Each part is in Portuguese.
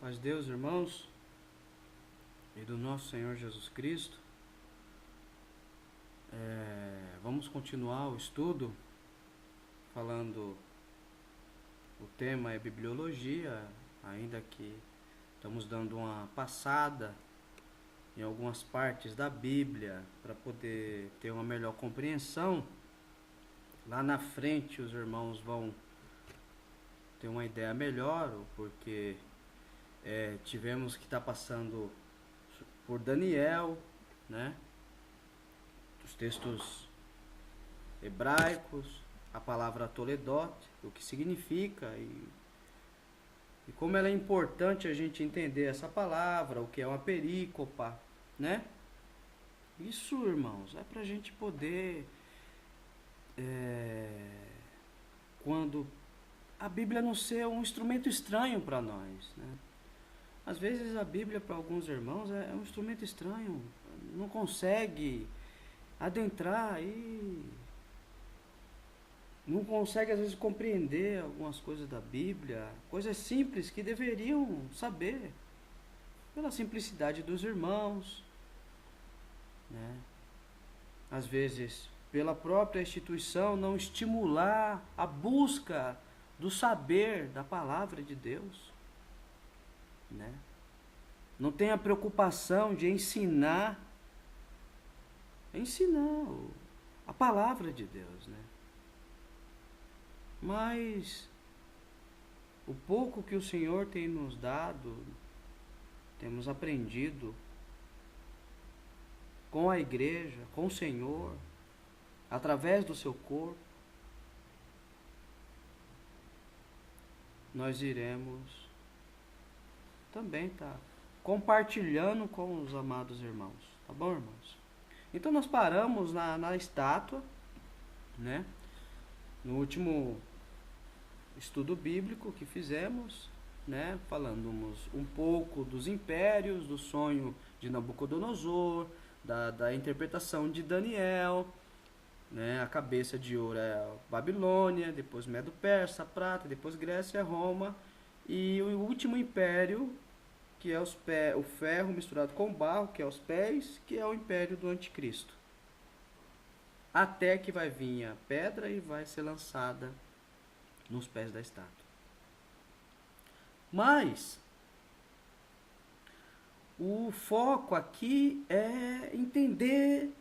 Paz de Deus, irmãos, e do nosso Senhor Jesus Cristo. Vamos continuar o estudo, falando, o tema é bibliologia, ainda que estamos dando uma passada em algumas partes da Bíblia, para poder ter uma melhor compreensão. Lá na frente os irmãos vão ter uma ideia melhor, porque tivemos que estar passando por Daniel, né? Os textos hebraicos, a palavra Toledot, o que significa e como ela é importante a gente entender essa palavra, o que é uma perícopa, né? Isso, irmãos, é pra gente poder, quando a Bíblia não ser um instrumento estranho para nós, né? Às vezes a Bíblia para alguns irmãos é um instrumento estranho, não consegue adentrar e não consegue às vezes compreender algumas coisas da Bíblia, coisas simples que deveriam saber, pela simplicidade dos irmãos, né? Às vezes pela própria instituição não estimular a busca do saber da palavra de Deus, né? Não tem a preocupação de ensinar a palavra de Deus, né? Mas o pouco que o Senhor tem nos dado, temos aprendido com a igreja, com o Senhor, através do seu corpo, nós iremos também estar compartilhando com os amados irmãos, tá bom, irmãos? Então nós paramos na estátua, né? No último estudo bíblico que fizemos, né? Falamos um pouco dos impérios, do sonho de Nabucodonosor, da interpretação de Daniel, né? A cabeça de ouro é a Babilônia, depois Medo-Persa, prata, depois Grécia, Roma, e o último império, que é o ferro misturado com barro, que é os pés, que é o império do anticristo. Até que vai vir a pedra e vai ser lançada nos pés da estátua. Mas o foco aqui é entender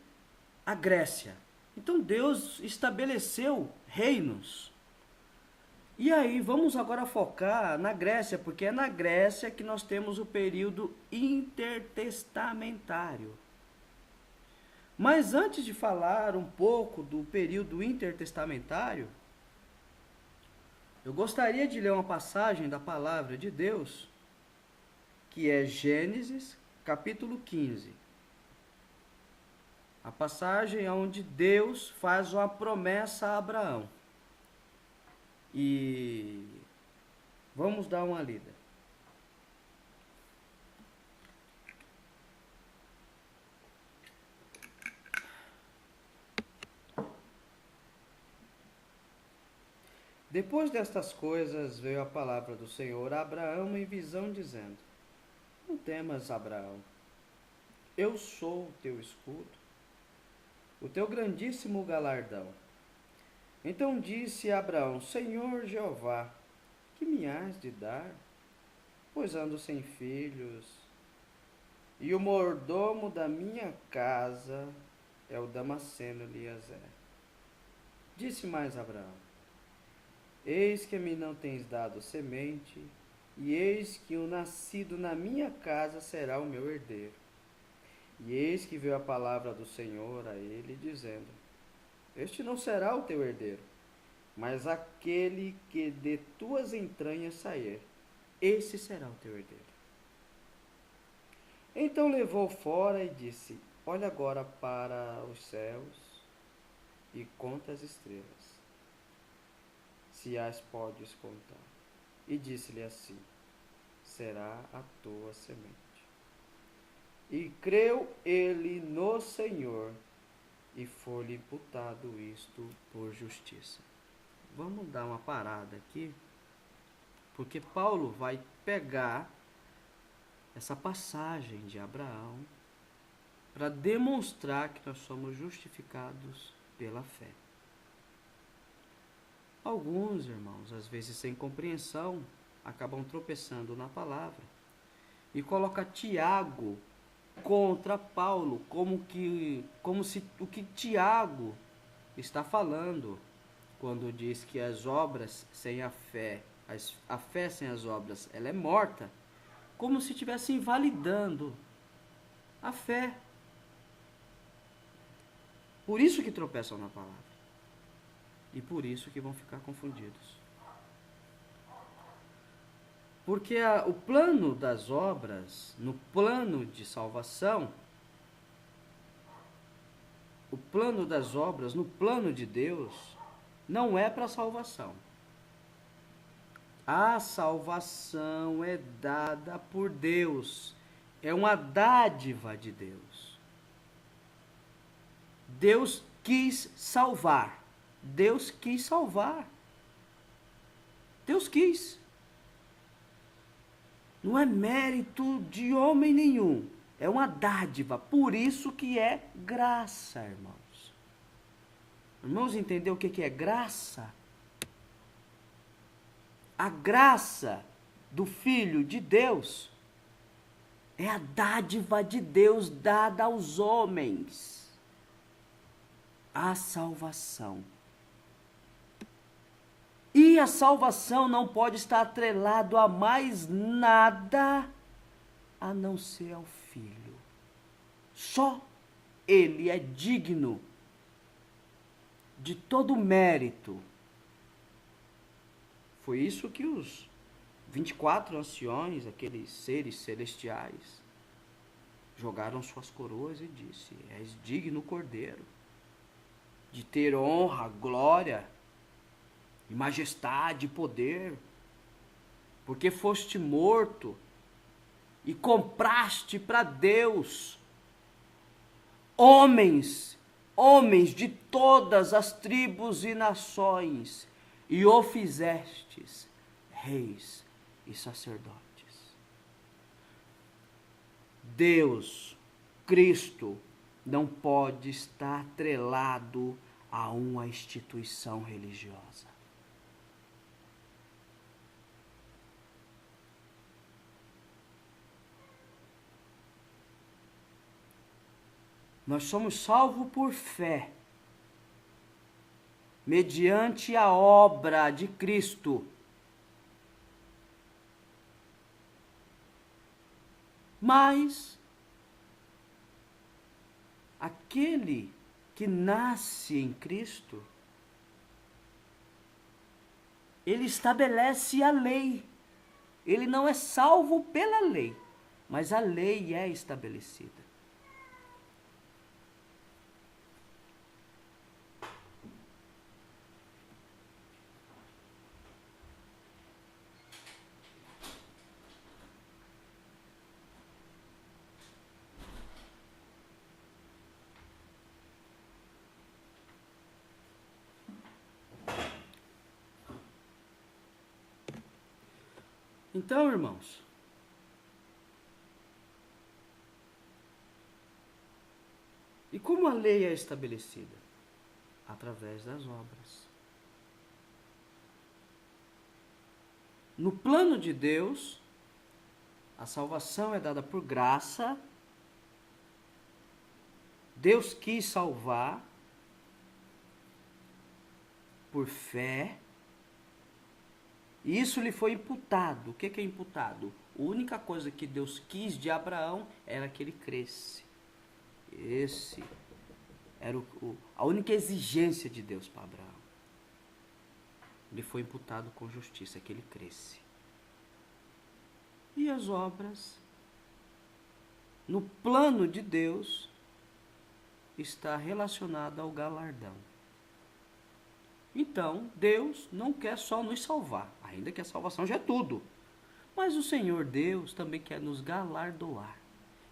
a Grécia. Então Deus estabeleceu reinos. E aí, vamos agora focar na Grécia, porque é na Grécia que nós temos o período intertestamentário. Mas antes de falar um pouco do período intertestamentário, eu gostaria de ler uma passagem da palavra de Deus, que é Gênesis, capítulo 15. A passagem onde Deus faz uma promessa a Abraão. E vamos dar uma lida. Depois destas coisas veio a palavra do Senhor a Abraão em visão, dizendo: Não temas, Abraão, eu sou o teu escudo, o teu grandíssimo galardão. Então disse Abraão: Senhor Jeová, que me hás de dar? Pois ando sem filhos, e o mordomo da minha casa é o Damasceno Eliezer. Disse mais Abraão: Eis que me não tens dado semente, e eis que o nascido na minha casa será o meu herdeiro. E eis que veio a palavra do Senhor a ele, dizendo: Este não será o teu herdeiro, mas aquele que de tuas entranhas sair, esse será o teu herdeiro. Então levou fora e disse: Olha agora para os céus e conta as estrelas, se as podes contar. E disse-lhe assim: será a tua semente. E creu ele no Senhor, e foi-lhe imputado isto por justiça. Vamos dar uma parada aqui, porque Paulo vai pegar essa passagem de Abraão para demonstrar que nós somos justificados pela fé. Alguns irmãos, às vezes sem compreensão, acabam tropeçando na palavra e colocam Tiago contra Paulo, como se o que Tiago está falando quando diz que as obras sem a fé, a fé sem as obras, ela é morta, como se estivesse invalidando a fé. Por isso que tropeçam na palavra. E por isso que vão ficar confundidos. Porque o plano das obras, no plano de salvação, o plano das obras, no plano de Deus, não é para salvação. A salvação é dada por Deus. É uma dádiva de Deus. Deus quis salvar. Deus quis salvar. Deus quis. Não é mérito de homem nenhum. É uma dádiva. Por isso que é graça, irmãos. Irmãos, entendeu o que é graça? A graça do Filho de Deus é a dádiva de Deus dada aos homens. A salvação. E a salvação não pode estar atrelado a mais nada a não ser ao Filho. Só Ele é digno de todo mérito. Foi isso que os 24 anciões, aqueles seres celestiais, jogaram suas coroas e disse: és digno, Cordeiro, de ter honra, glória, e majestade e poder, porque foste morto e compraste para Deus homens de todas as tribos e nações, e o fizestes reis e sacerdotes. Deus, Cristo, não pode estar atrelado a uma instituição religiosa. Nós somos salvos por fé, mediante a obra de Cristo. Mas aquele que nasce em Cristo, ele estabelece a lei. Ele não é salvo pela lei, mas a lei é estabelecida. Então, irmãos, e como a lei é estabelecida? Através das obras. No plano de Deus, a salvação é dada por graça. Deus quis salvar por fé. E isso lhe foi imputado. O que é imputado? A única coisa que Deus quis de Abraão era que ele cresce. Esse era a única exigência de Deus para Abraão. Lhe foi imputado com justiça, que ele cresce. E as obras, no plano de Deus, está relacionada ao galardão. Então, Deus não quer só nos salvar, ainda que a salvação já é tudo. Mas o Senhor Deus também quer nos galardoar.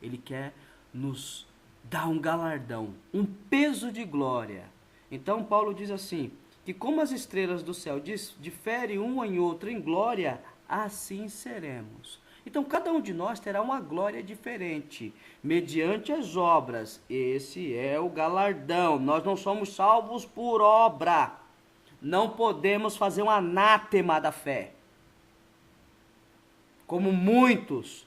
Ele quer nos dar um galardão, um peso de glória. Então, Paulo diz assim, que como as estrelas do céu diferem uma em outra em glória, assim seremos. Então, cada um de nós terá uma glória diferente, mediante as obras. Esse é o galardão. Nós não somos salvos por obra. Não podemos fazer um anátema da fé, como muitos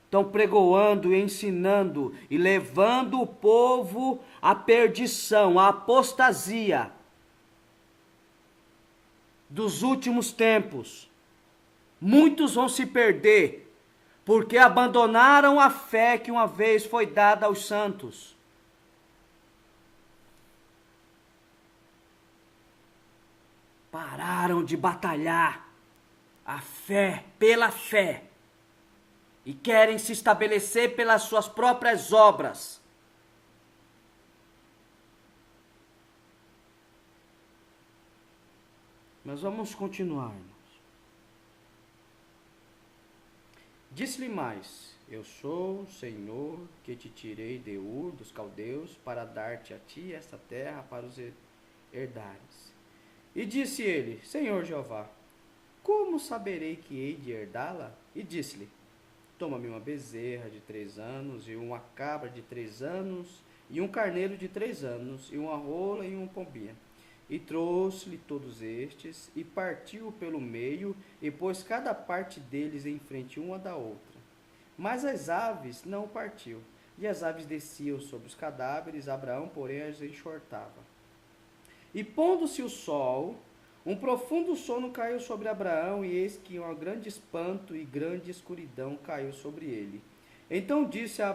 estão pregoando e ensinando e levando o povo à perdição, à apostasia dos últimos tempos. Muitos vão se perder porque abandonaram a fé que uma vez foi dada aos santos. Pararam de batalhar a fé pela fé e querem se estabelecer pelas suas próprias obras. Mas vamos continuar, irmãos. Disse-lhe mais: eu sou o Senhor que te tirei de Ur dos caldeus para dar-te a ti esta terra para os herdares. E disse ele: Senhor Jeová, como saberei que hei de herdá-la? E disse-lhe: toma-me uma bezerra de 3 anos, e uma cabra de 3 anos, e um carneiro de 3 anos, e uma rola e uma pombinha. E trouxe-lhe todos estes, e partiu pelo meio, e pôs cada parte deles em frente uma da outra. Mas as aves não partiu, e as aves desciam sobre os cadáveres, Abraão, porém, as enxortava. E pondo-se o sol, um profundo sono caiu sobre Abraão, e eis que um grande espanto e grande escuridão caiu sobre ele. Então disse a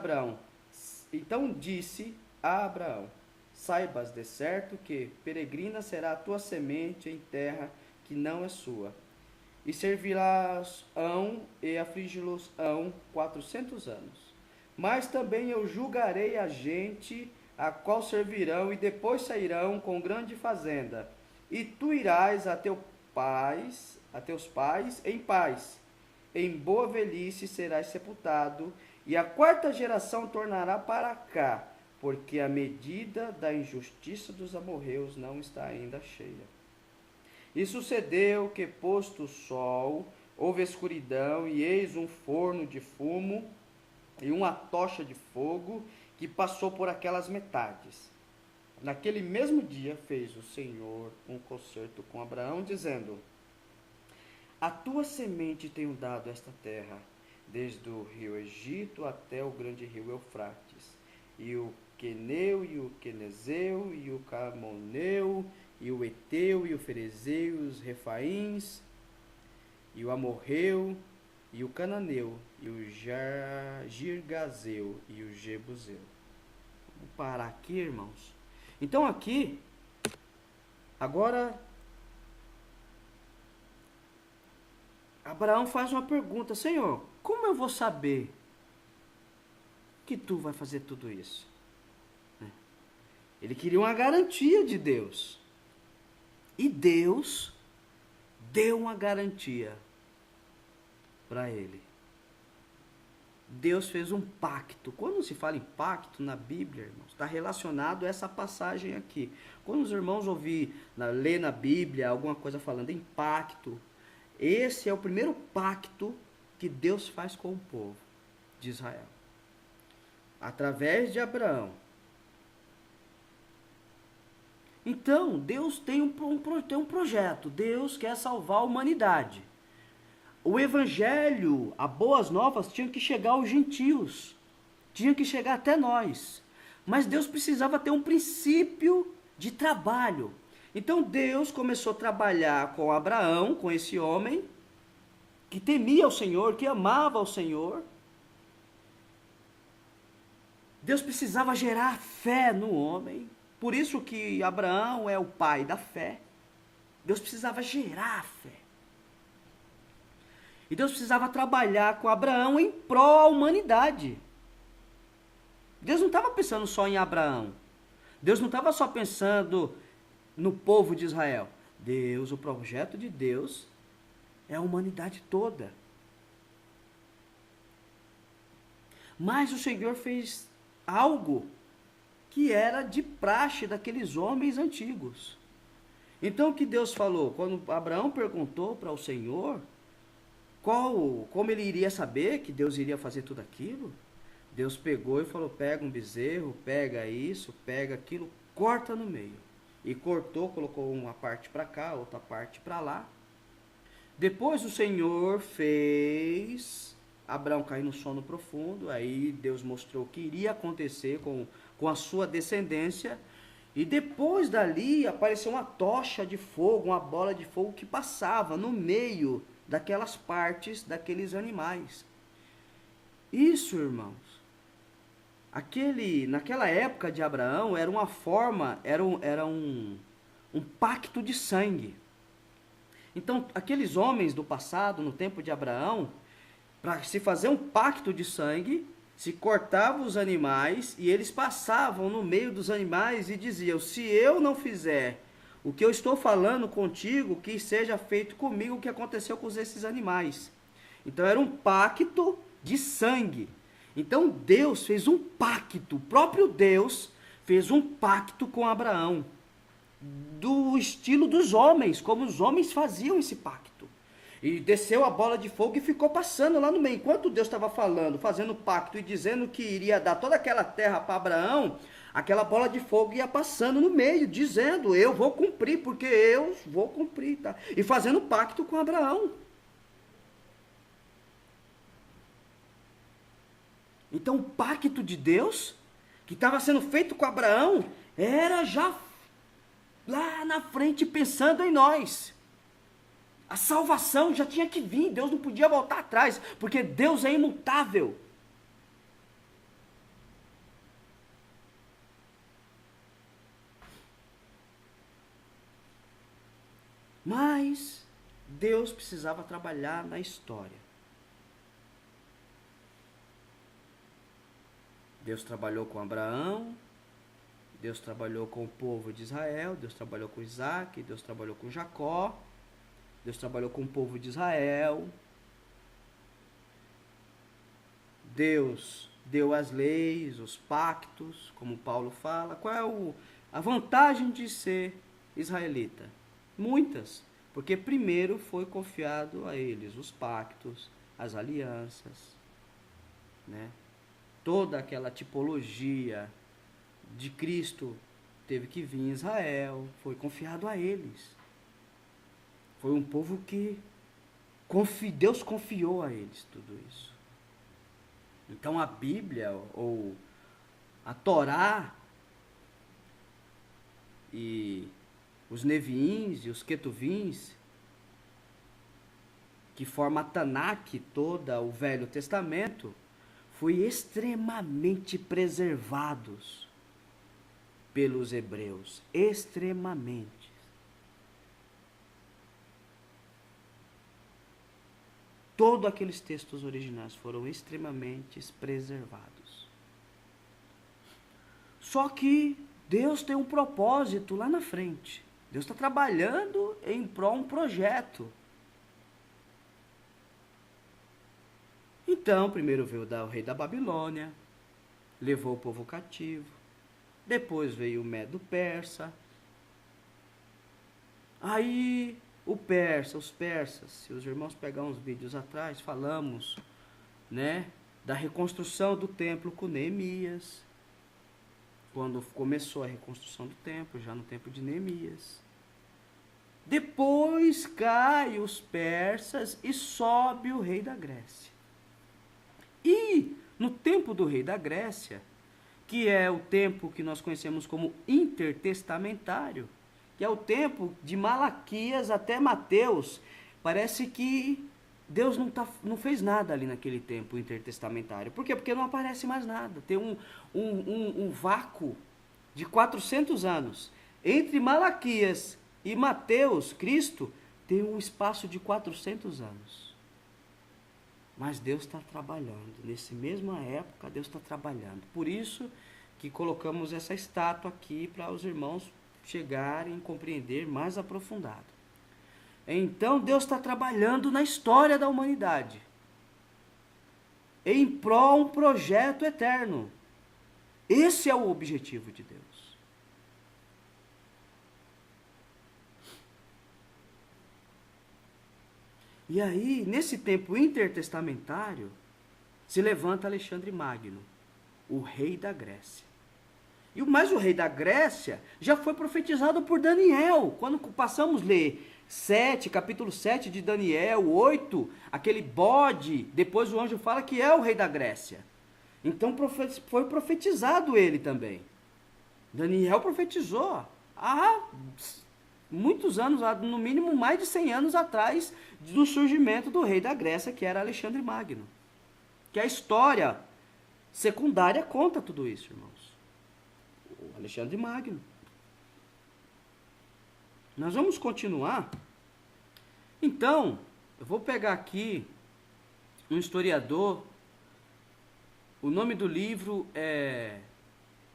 Abraão, saibas de certo que peregrina será a tua semente em terra que não é sua, e servirás-ão e afligi-los-ão 400 anos. Mas também eu julgarei a gente a qual servirão, e depois sairão com grande fazenda. E tu irás a teus pais em paz. Em boa velhice serás sepultado, e a 4ª geração tornará para cá, porque a medida da injustiça dos amorreus não está ainda cheia. E sucedeu que, posto o sol, houve escuridão, e eis um forno de fumo e uma tocha de fogo que passou por aquelas metades. Naquele mesmo dia fez o Senhor um concerto com Abraão, dizendo: a tua semente tenho dado esta terra, desde o rio Egito até o grande rio Eufrates, e o Queneu, e o Quenezeu, e o Camoneu, e o Eteu, e o Ferezeu, e os Refaíns, e o Amorreu, e o Cananeu, e o Girgazeu, e o Jebuseu. Vamos parar aqui, irmãos. Então aqui, agora, Abraão faz uma pergunta: Senhor, como eu vou saber que tu vai fazer tudo isso? Ele queria uma garantia de Deus. E Deus deu uma garantia para ele. Deus fez um pacto. Quando se fala em pacto na Bíblia, irmãos, está relacionado a essa passagem aqui. Quando os irmãos ler na Bíblia alguma coisa falando em pacto, esse é o primeiro pacto que Deus faz com o povo de Israel, através de Abraão. Então, Deus tem um projeto. Deus quer salvar a humanidade. O evangelho, as boas novas, tinham que chegar aos gentios, tinham que chegar até nós. Mas Deus precisava ter um princípio de trabalho. Então Deus começou a trabalhar com Abraão, com esse homem que temia o Senhor, que amava o Senhor. Deus precisava gerar fé no homem. Por isso que Abraão é o pai da fé. Deus precisava gerar fé. E Deus precisava trabalhar com Abraão em prol da humanidade. Deus não estava pensando só em Abraão. Deus não estava só pensando no povo de Israel. O projeto de Deus é a humanidade toda. Mas o Senhor fez algo que era de praxe daqueles homens antigos. Então o que Deus falou? Quando Abraão perguntou para o Senhor, Como ele iria saber que Deus iria fazer tudo aquilo? Deus pegou e falou, pega um bezerro, pega isso, pega aquilo, corta no meio. E cortou, colocou uma parte para cá, outra parte para lá. Depois o Senhor fez Abraão cair no sono profundo. Aí Deus mostrou o que iria acontecer com a sua descendência. E depois dali apareceu uma tocha de fogo, uma bola de fogo que passava no meio daquelas partes daqueles animais. Isso, irmãos, naquela época de Abraão era uma forma, era um pacto de sangue. Então, aqueles homens do passado, no tempo de Abraão, para se fazer um pacto de sangue, se cortavam os animais e eles passavam no meio dos animais e diziam, se eu não fizer o que eu estou falando contigo, que seja feito comigo o que aconteceu com esses animais. Então era um pacto de sangue. Então Deus fez um pacto, o próprio Deus fez um pacto com Abraão, do estilo dos homens, como os homens faziam esse pacto. E desceu a bola de fogo e ficou passando lá no meio. Enquanto Deus estava falando, fazendo pacto e dizendo que iria dar toda aquela terra para Abraão, aquela bola de fogo ia passando no meio, dizendo, eu vou cumprir, porque eu vou cumprir, tá? E fazendo pacto com Abraão. Então o pacto de Deus, que estava sendo feito com Abraão, era já lá na frente pensando em nós. A salvação já tinha que vir, Deus não podia voltar atrás, porque Deus é imutável. Mas Deus precisava trabalhar na história. Deus trabalhou com Abraão, Deus trabalhou com o povo de Israel, Deus trabalhou com Isaac, Deus trabalhou com Jacó, Deus trabalhou com o povo de Israel. Deus deu as leis, os pactos, como Paulo fala. Qual é a vantagem de ser israelita? Muitas, porque primeiro foi confiado a eles os pactos, as alianças, né? Toda aquela tipologia de Cristo teve que vir em Israel, foi confiado a eles. Foi um povo que Deus confiou a eles tudo isso. Então a Bíblia, ou a Torá, e os Neviins e os Ketuvins, que forma a Tanakh, toda o Velho Testamento, foi extremamente preservados pelos hebreus, extremamente. Todos aqueles textos originais foram extremamente preservados. Só que Deus tem um propósito lá na frente. Deus está trabalhando em prol de um projeto. Então, primeiro veio o rei da Babilônia, levou o povo cativo. Depois veio o Medo-Persa. Aí os persas, se os irmãos pegarem uns vídeos atrás, falamos, né, da reconstrução do templo com Neemias. Quando começou a reconstrução do templo, já no tempo de Neemias. Depois cai os persas e sobe o rei da Grécia. E no tempo do rei da Grécia, que é o tempo que nós conhecemos como intertestamentário, que é o tempo de Malaquias até Mateus, parece que Deus não fez nada ali naquele tempo intertestamentário. Por quê? Porque não aparece mais nada. Tem um vácuo de 400 anos. Entre Malaquias e Mateus, Cristo, tem um espaço de 400 anos. Mas Deus está trabalhando. Nessa mesma época, Deus está trabalhando. Por isso que colocamos essa estátua aqui para os irmãos chegarem a compreender mais aprofundado. Então Deus está trabalhando na história da humanidade, em prol de um projeto eterno. Esse é o objetivo de Deus. E aí, nesse tempo intertestamentário, se levanta Alexandre Magno, o rei da Grécia. Mas o rei da Grécia já foi profetizado por Daniel. Quando passamos a ler capítulo 7 de Daniel, 8, aquele bode, depois o anjo fala que é o rei da Grécia. Então foi profetizado ele também. Daniel profetizou há muitos anos, no mínimo mais de 100 anos atrás, do surgimento do rei da Grécia, que era Alexandre Magno. Que a história secundária conta tudo isso, irmãos. O Alexandre Magno. Nós vamos continuar. Então, eu vou pegar aqui um historiador. O nome do livro é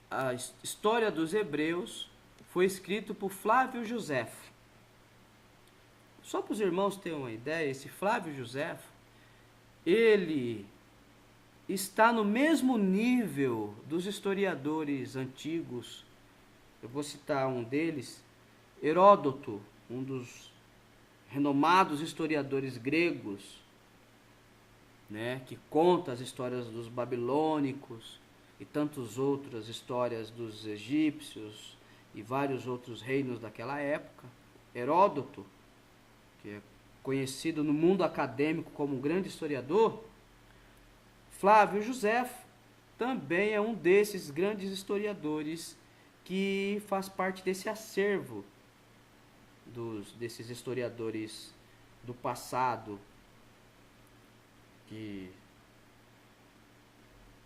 A História dos Hebreus. Foi escrito por Flávio Josefo. Só para os irmãos terem uma ideia, esse Flávio Josefo, ele está no mesmo nível dos historiadores antigos. Eu vou citar um deles, Heródoto, um dos renomados historiadores gregos, né, que conta as histórias dos babilônicos e tantas outras histórias dos egípcios e vários outros reinos daquela época. Heródoto, que é conhecido no mundo acadêmico como um grande historiador. Flávio Josefo também é um desses grandes historiadores que faz parte desse acervo desses historiadores do passado,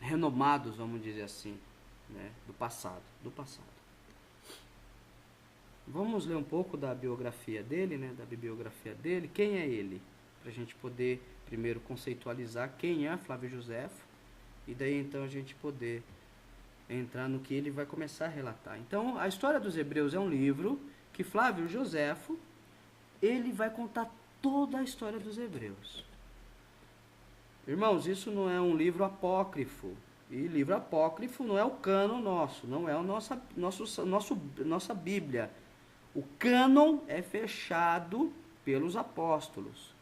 renomados, vamos dizer assim, né? do passado. Vamos ler um pouco da biografia dele, né? da bibliografia dele. Quem é ele? Para a gente poder primeiro conceitualizar quem é Flávio Josefo, e daí então a gente poder entrar no que ele vai começar a relatar. Então, a História dos Hebreus é um livro que Flávio Josefo, ele vai contar toda a história dos Hebreus. Irmãos, isso não é um livro apócrifo. E livro apócrifo não é o cânon nosso, não é a nossa Bíblia. O cânon é fechado pelos apóstolos.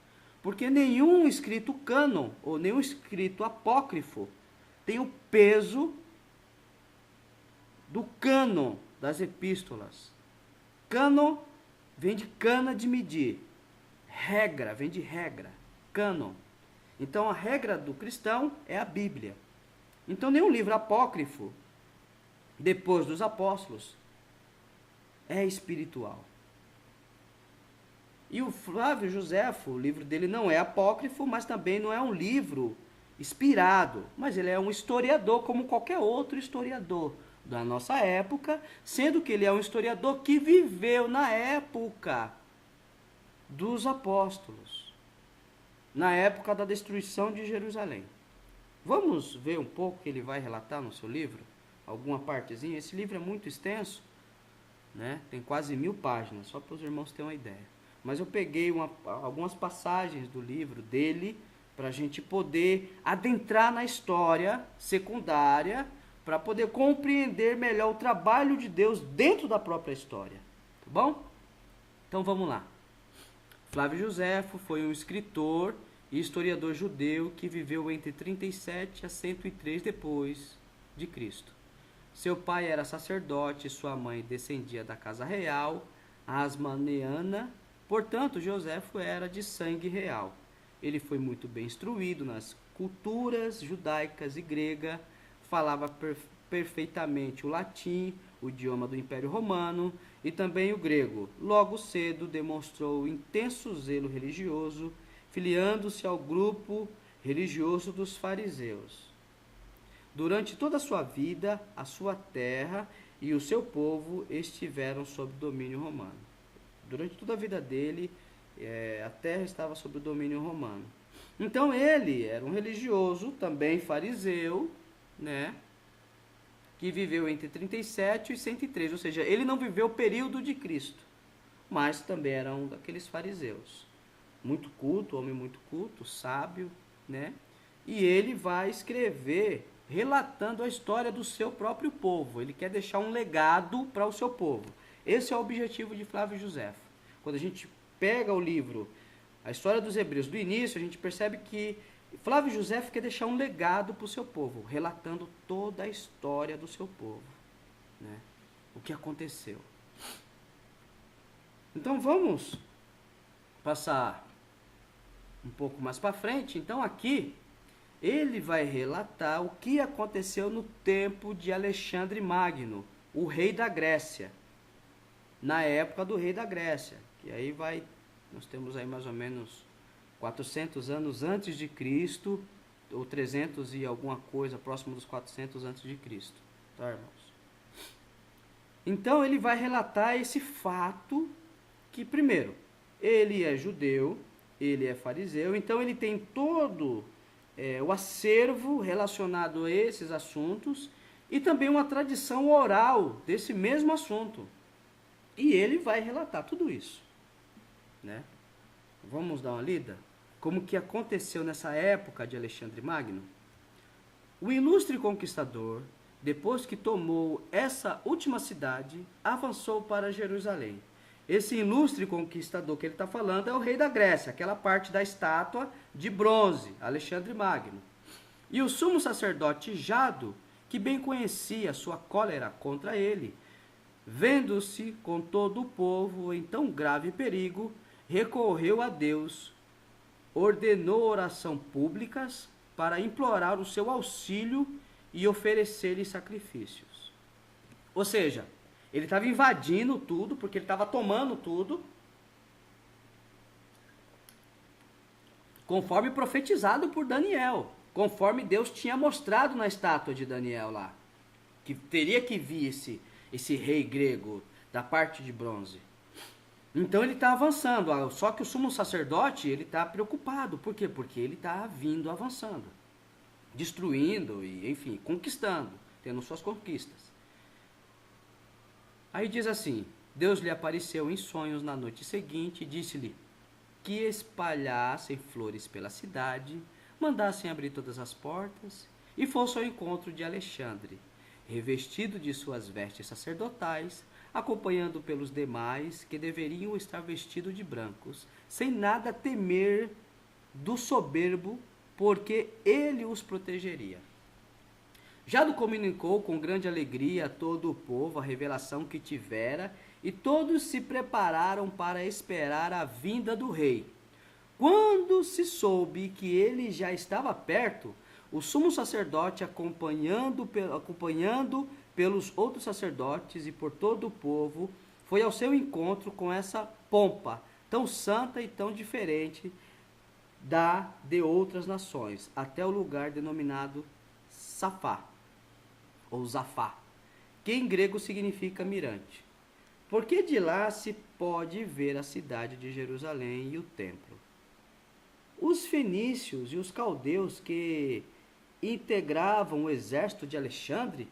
Porque nenhum escrito cânon, ou nenhum escrito apócrifo, tem o peso do cânon das epístolas. Cânon vem de cana de medir. Regra, vem de regra. Cânon. Então a regra do cristão é a Bíblia. Então nenhum livro apócrifo, depois dos apóstolos, é espiritual. E o Flávio Josefo, o livro dele não é apócrifo, mas também não é um livro inspirado. Mas ele é um historiador, como qualquer outro historiador da nossa época, sendo que ele é um historiador que viveu na época dos apóstolos, na época da destruição de Jerusalém. Vamos ver um pouco o que ele vai relatar no seu livro? Alguma partezinha? Esse livro é muito extenso, né? Tem quase 1000 páginas, só para os irmãos terem uma ideia. Mas eu peguei algumas passagens do livro dele para a gente poder adentrar na história secundária, para poder compreender melhor o trabalho de Deus dentro da própria história. Tá bom? Então vamos lá. Flávio Josefo foi um escritor e historiador judeu que viveu entre 37 a 103 depois de Cristo. Seu pai era sacerdote e sua mãe descendia da casa real, asmoneana. Portanto, Josefo era de sangue real. Ele foi muito bem instruído nas culturas judaicas e grega, falava perfeitamente o latim, o idioma do Império Romano, e também o grego. Logo cedo demonstrou intenso zelo religioso, filiando-se ao grupo religioso dos fariseus. Durante toda a sua vida, a sua terra e o seu povo estiveram sob domínio romano. Durante toda a vida dele, a terra estava sob o domínio romano. Então ele era um religioso, também fariseu, né? Que viveu entre 37 e 103, ou seja, ele não viveu o período de Cristo, mas também era um daqueles fariseus. Muito culto, homem muito culto, sábio, né? E ele vai escrever relatando a história do seu próprio povo. Ele quer deixar um legado para o seu povo. Esse é o objetivo de Flávio Josefo. Quando a gente pega o livro a história dos hebreus do início, a gente percebe que Flávio José quer deixar um legado para o seu povo, relatando toda a história do seu povo, né? O que aconteceu. Então vamos passar um pouco mais para frente. Então aqui ele vai relatar o que aconteceu no tempo de Alexandre Magno, o rei da Grécia, na época do rei da Grécia, que aí nós temos aí mais ou menos 400 anos antes de Cristo, ou 300 e alguma coisa, próximo dos 400 antes de Cristo, tá, irmãos? Então ele vai relatar esse fato que, primeiro, ele é judeu, ele é fariseu, então ele tem todo o acervo relacionado a esses assuntos e também uma tradição oral desse mesmo assunto. E ele vai relatar tudo isso, né? Vamos dar uma lida? Como que aconteceu nessa época de Alexandre Magno? O ilustre conquistador, depois que tomou essa última cidade, avançou para Jerusalém. Esse ilustre conquistador que ele está falando é o rei da Grécia, aquela parte da estátua de bronze, Alexandre Magno. E o sumo sacerdote Jado, que bem conhecia sua cólera contra ele, vendo-se com todo o povo em tão grave perigo, recorreu a Deus, ordenou oração públicas para implorar o seu auxílio e oferecer-lhe sacrifícios. Ou seja, ele estava invadindo tudo, porque ele estava tomando tudo, conforme profetizado por Daniel, conforme Deus tinha mostrado na estátua de Daniel lá, que teria que vir esse rei grego da parte de bronze. Então ele está avançando, só que o sumo sacerdote ele está preocupado. Por quê? Porque ele está vindo avançando, destruindo e, enfim, conquistando, tendo suas conquistas. Aí diz assim: Deus lhe apareceu em sonhos na noite seguinte e disse-lhe que espalhassem flores pela cidade, mandassem abrir todas as portas e fosse ao encontro de Alexandre, revestido de suas vestes sacerdotais, acompanhando pelos demais que deveriam estar vestidos de brancos, sem nada temer do soberbo, porque ele os protegeria. Jado comunicou com grande alegria a todo o povo a revelação que tivera, e todos se prepararam para esperar a vinda do rei. Quando se soube que ele já estava perto, o sumo sacerdote, acompanhando pelos outros sacerdotes e por todo o povo, foi ao seu encontro com essa pompa tão santa e tão diferente de outras nações, até o lugar denominado Safá, ou Zafá, que em grego significa mirante, porque de lá se pode ver a cidade de Jerusalém e o templo. Os fenícios e os caldeus que integravam o exército de Alexandre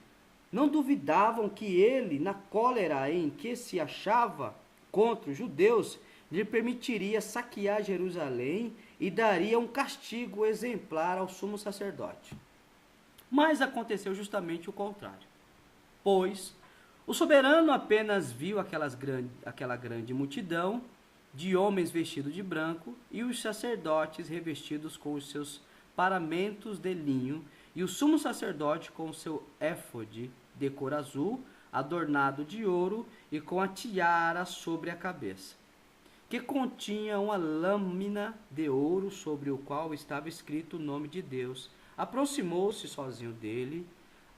não duvidavam que ele, na cólera em que se achava contra os judeus, lhe permitiria saquear Jerusalém e daria um castigo exemplar ao sumo sacerdote. Mas aconteceu justamente o contrário, pois o soberano apenas viu aquela grande multidão de homens vestidos de branco e os sacerdotes revestidos com os seus paramentos de linho e o sumo sacerdote com o seu éfode de cor azul, adornado de ouro e com a tiara sobre a cabeça, que continha uma lâmina de ouro sobre o qual estava escrito o nome de Deus. Aproximou-se sozinho dele,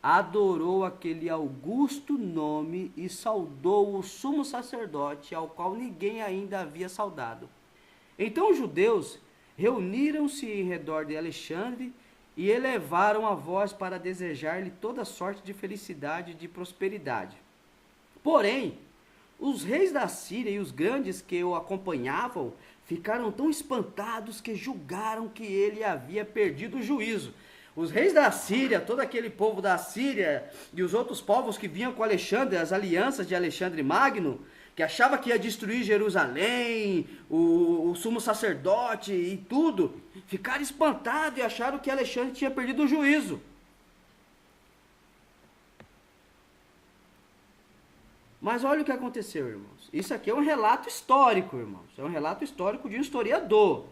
adorou aquele augusto nome e saudou o sumo sacerdote, ao qual ninguém ainda havia saudado. Então os judeus reuniram-se em redor de Alexandre e elevaram a voz para desejar-lhe toda sorte de felicidade e de prosperidade. Porém, os reis da Síria e os grandes que o acompanhavam ficaram tão espantados que julgaram que ele havia perdido o juízo. Os reis da Síria, todo aquele povo da Síria e os outros povos que vinham com Alexandre, as alianças de Alexandre Magno, que achava que ia destruir Jerusalém, o sumo sacerdote e tudo, ficaram espantados e acharam que Alexandre tinha perdido o juízo. Mas olha o que aconteceu, irmãos. Isso aqui é um relato histórico, irmãos. É um relato histórico de um historiador.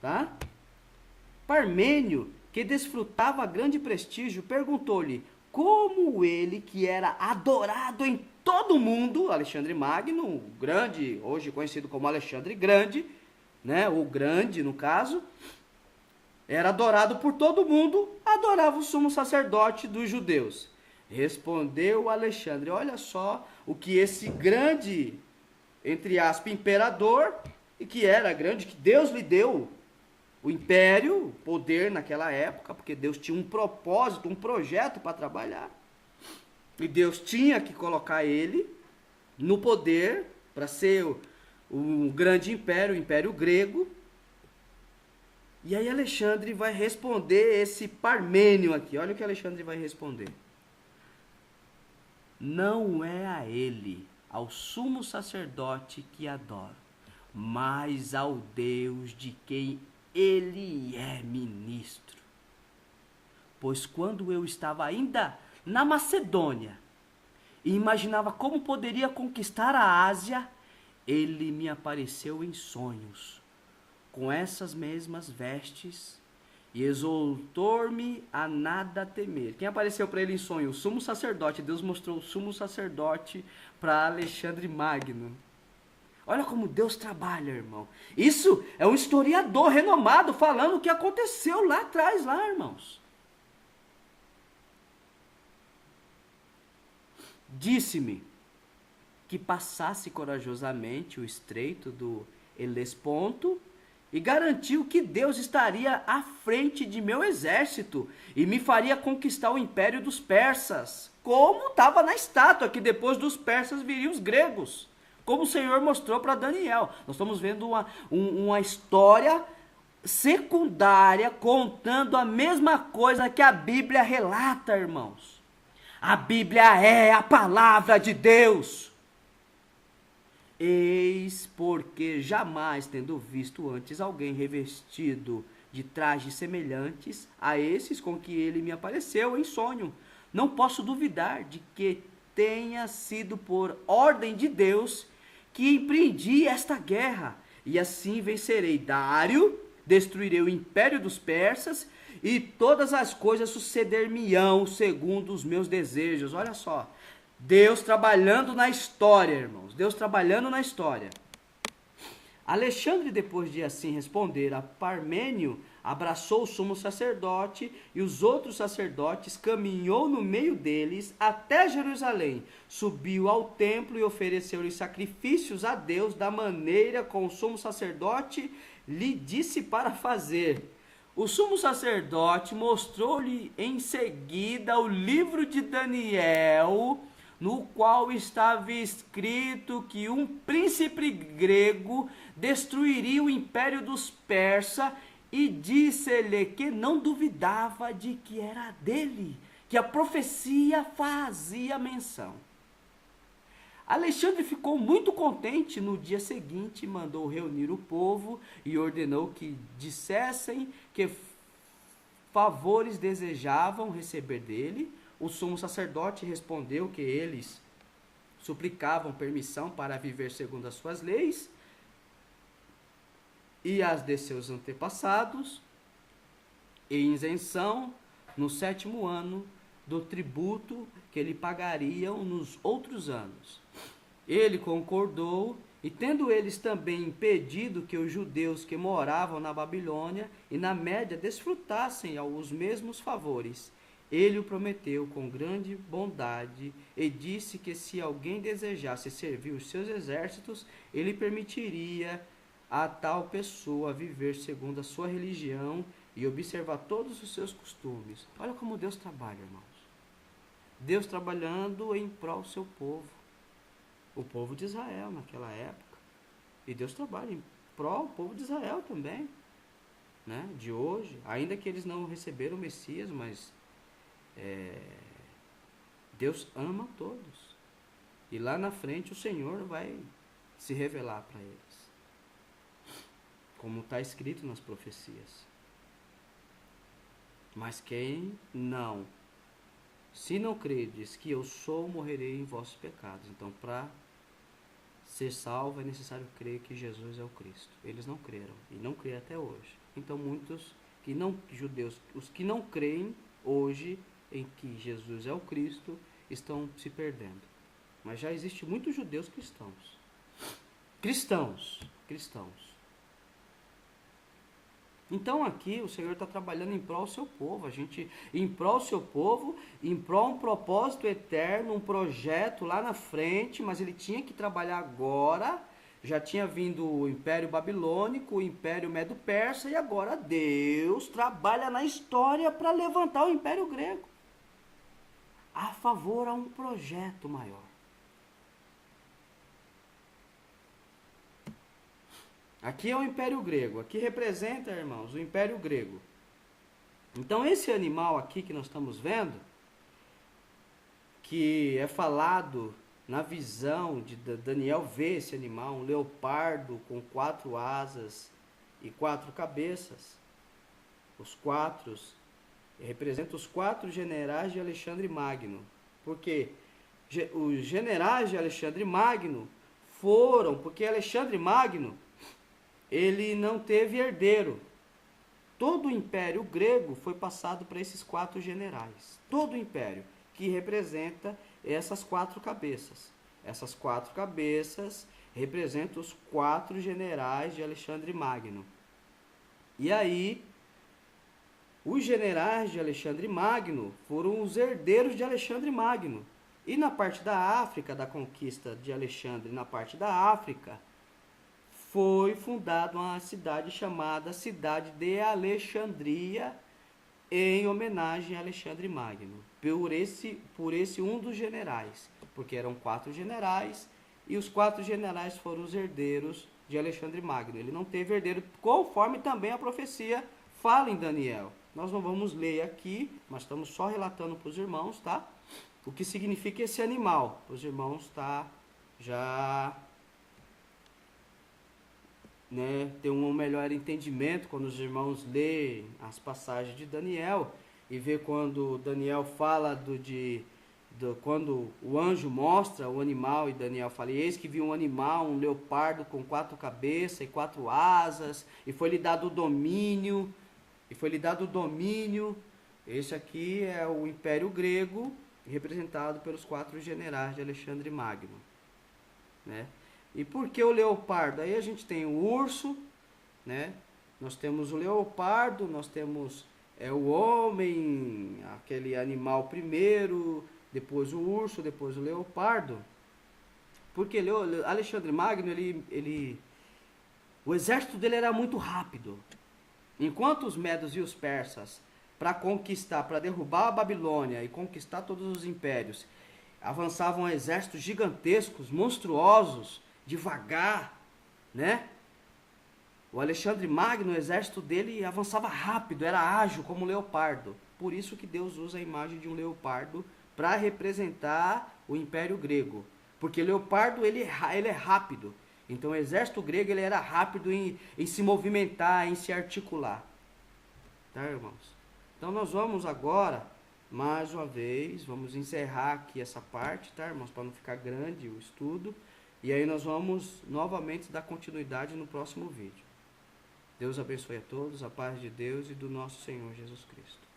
Tá? Parmênio, que desfrutava grande prestígio, perguntou-lhe como ele, que era adorado em todo o mundo, Alexandre Magno, o grande, hoje conhecido como Alexandre Grande, né, o grande no caso, era adorado por todo mundo, adorava o sumo sacerdote dos judeus. Respondeu Alexandre, olha só o que esse grande, entre aspas, imperador, e que era grande, que Deus lhe deu o império, o poder naquela época, porque Deus tinha um propósito, um projeto para trabalhar. E Deus tinha que colocar ele no poder para ser o grande império, o império grego. E aí Alexandre vai responder esse Parmênio aqui. Olha o que Alexandre vai responder. Não é a ele, ao sumo sacerdote que adoro, mas ao Deus de quem ele é ministro. Pois quando eu estava ainda na Macedônia e imaginava como poderia conquistar a Ásia, ele me apareceu em sonhos, com essas mesmas vestes, e exortou-me a nada temer. Quem apareceu para ele em sonho? O sumo sacerdote. Deus mostrou o sumo sacerdote para Alexandre Magno. Olha como Deus trabalha, irmão. Isso é um historiador renomado falando o que aconteceu lá atrás, lá, irmãos. Disse-me que passasse corajosamente o estreito do Helesponto e garantiu que Deus estaria à frente de meu exército e me faria conquistar o império dos persas, como estava na estátua, que depois dos persas viriam os gregos, como o Senhor mostrou para Daniel. Nós estamos vendo uma história secundária contando a mesma coisa que a Bíblia relata, irmãos. A Bíblia é a palavra de Deus. Eis porque jamais tendo visto antes alguém revestido de trajes semelhantes a esses com que ele me apareceu em sonho, não posso duvidar de que tenha sido por ordem de Deus que empreendi esta guerra, e assim vencerei Dário, destruirei o império dos persas, e todas as coisas suceder-me-ão segundo os meus desejos. Olha só, Deus trabalhando na história, irmãos. Deus trabalhando na história. Alexandre, depois de assim responder a Parmênio, abraçou o sumo sacerdote e os outros sacerdotes, caminhou no meio deles até Jerusalém, subiu ao templo e ofereceu-lhe sacrifícios a Deus da maneira como o sumo sacerdote lhe disse para fazer. O sumo sacerdote mostrou-lhe em seguida o livro de Daniel, no qual estava escrito que um príncipe grego destruiria o império dos persas, e disse-lhe que não duvidava de que era dele, que a profecia fazia menção. Alexandre ficou muito contente. No dia seguinte mandou reunir o povo e ordenou que dissessem que favores desejavam receber dele. O sumo sacerdote respondeu que eles suplicavam permissão para viver segundo as suas leis e as de seus antepassados, e isenção no 7º ano do tributo que lhe pagariam nos outros anos. Ele concordou, e tendo eles também impedido que os judeus que moravam na Babilônia e na Média desfrutassem os mesmos favores, ele o prometeu com grande bondade e disse que se alguém desejasse servir os seus exércitos, ele permitiria a tal pessoa viver segundo a sua religião e observar todos os seus costumes. Olha como Deus trabalha, irmãos. Deus trabalhando em prol do seu povo. O povo de Israel naquela época. E Deus trabalha em prol do povo de Israel também, né? De hoje. Ainda que eles não receberam o Messias, mas Deus ama todos. E lá na frente o Senhor vai se revelar para eles. Como está escrito nas profecias. Mas quem não se não credes que eu sou, morrerei em vossos pecados. Então, para ser salvo é necessário crer que Jesus é o Cristo. Eles não creram e não creem até hoje. Então, muitos que não judeus, os que não creem hoje em que Jesus é o Cristo, estão se perdendo. Mas já existe muitos judeus cristãos. Cristãos. Então aqui o Senhor está trabalhando em prol do seu povo, em prol do seu povo, em prol de um propósito eterno, um projeto lá na frente, mas ele tinha que trabalhar agora. Já tinha vindo o Império Babilônico, o Império Medo-Persa, e agora Deus trabalha na história para levantar o Império Grego a favor a um projeto maior. Aqui é o Império Grego, aqui representa, irmãos, o Império Grego. Então esse animal aqui que nós estamos vendo, que é falado na visão de Daniel, vê esse animal, um leopardo com 4 asas e 4 cabeças. Os 4 representam os 4 generais de Alexandre Magno. Porque os generais de Alexandre Magno foram, porque Alexandre Magno, ele não teve herdeiro. Todo o Império Grego foi passado para esses 4 generais. Todo o Império, que representa essas 4 cabeças. Essas 4 cabeças representam os 4 generais de Alexandre Magno. E aí, os generais de Alexandre Magno foram os herdeiros de Alexandre Magno. E na parte da África, da conquista de Alexandre, na parte da África, foi fundada uma cidade chamada Cidade de Alexandria, em homenagem a Alexandre Magno, por esse um dos generais, porque eram 4 generais, e os 4 generais foram os herdeiros de Alexandre Magno. Ele não teve herdeiro, conforme também a profecia fala em Daniel. Nós não vamos ler aqui, mas estamos só relatando para os irmãos, tá? O que significa esse animal. Os irmãos, tá? Já... ter um melhor entendimento quando os irmãos leem as passagens de Daniel e vê quando Daniel fala quando o anjo mostra o animal e Daniel fala, eis que viu um animal, um leopardo com 4 cabeças e 4 asas, e foi-lhe dado o domínio, Esse aqui é o Império Grego, representado pelos 4 generais de Alexandre Magno, né? E por que o leopardo? Aí a gente tem o urso, né? Nós temos o leopardo, nós temos o homem, aquele animal primeiro, depois o urso, depois o leopardo. Porque Alexandre Magno, o exército dele era muito rápido. Enquanto os medos e os persas, para conquistar, para derrubar a Babilônia e conquistar todos os impérios, avançavam exércitos gigantescos, monstruosos, devagar, né? O Alexandre Magno, o exército dele avançava rápido, era ágil como um leopardo. Por isso que Deus usa a imagem de um leopardo para representar o Império Grego. Porque o leopardo ele é rápido. Então o exército grego ele era rápido em se movimentar, em se articular. Tá, irmãos? Então nós vamos agora, mais uma vez, vamos encerrar aqui essa parte, tá, irmãos? Para não ficar grande o estudo. E aí nós vamos novamente dar continuidade no próximo vídeo. Deus abençoe a todos, a paz de Deus e do nosso Senhor Jesus Cristo.